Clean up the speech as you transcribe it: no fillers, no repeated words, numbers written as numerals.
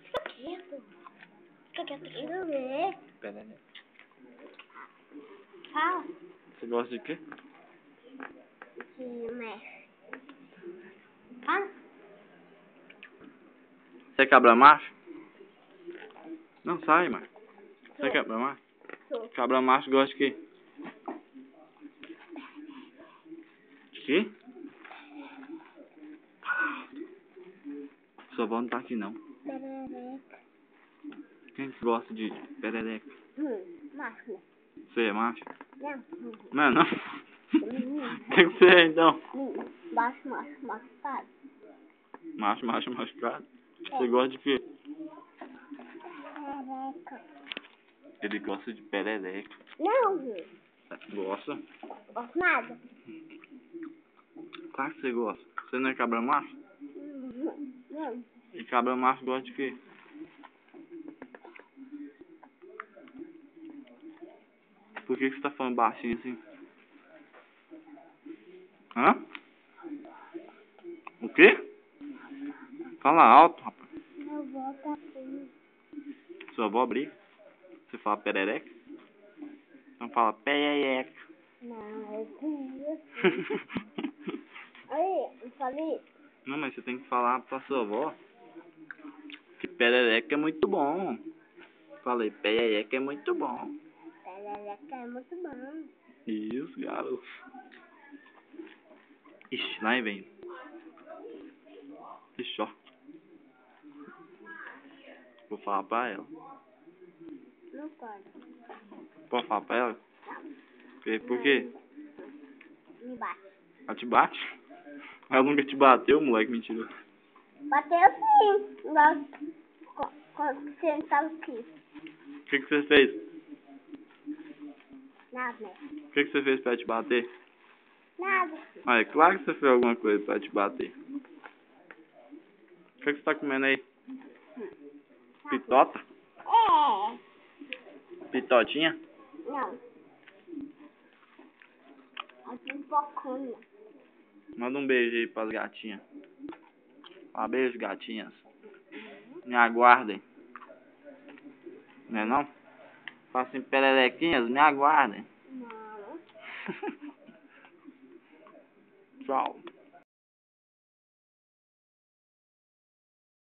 Fica quieto aqui. Quero ver. Perereca. Fala. Você gosta de quê? De mexe. Fala. Você é cabra macho? Não, sai, macho. Você é cabra macho? Sou. Cabra macho gosta de quê? De quê? Sua avó não tá aqui, não. Perereca. Quem que gosta de perereca? Macho. Você é macho? Não. Não é, não? Menino. Quem que você é, então? Baixo, macho, machucado. Macho, machucado. É. Você gosta de quê? Perereca. Ele gosta de perereca. Não, viu? Gosta? Gosto nada. Claro que você gosta. Você não é cabra macho? Não. E cabra macho gosta de quê? Por que você tá falando baixinho assim? Hã? O quê? Fala alto, rapaz. Minha avó tá assim. Sua avó briga? Você fala perereca? Então fala perereca. Não, eu tenho assim. Aí, eu falei. Não, mas você tem que falar pra sua avó que perereca é muito bom. Falei, perereca é muito bom. Perereca é muito bom. Isso, garoto. Ixi, lá vem. Ixi, ó. Vou falar pra ela. Não pode. Pode falar pra ela? Por quê? Me bate. Ela te bate? Ela nunca te bateu, moleque mentiroso. Bateu sim. Igual quando você estava aqui. O que você fez? Nada. O que você fez pra te bater? Nada. Ah, é claro que você fez alguma coisa pra te bater. O que você tá comendo aí? Pitota? É. Pitotinha? Não. Aqui um pouquinho. Manda um beijo aí pras gatinhas. Beijo, gatinhas. Me aguardem. Não é não? Fala assim, pererequinhas, me aguardem. Não. Tchau.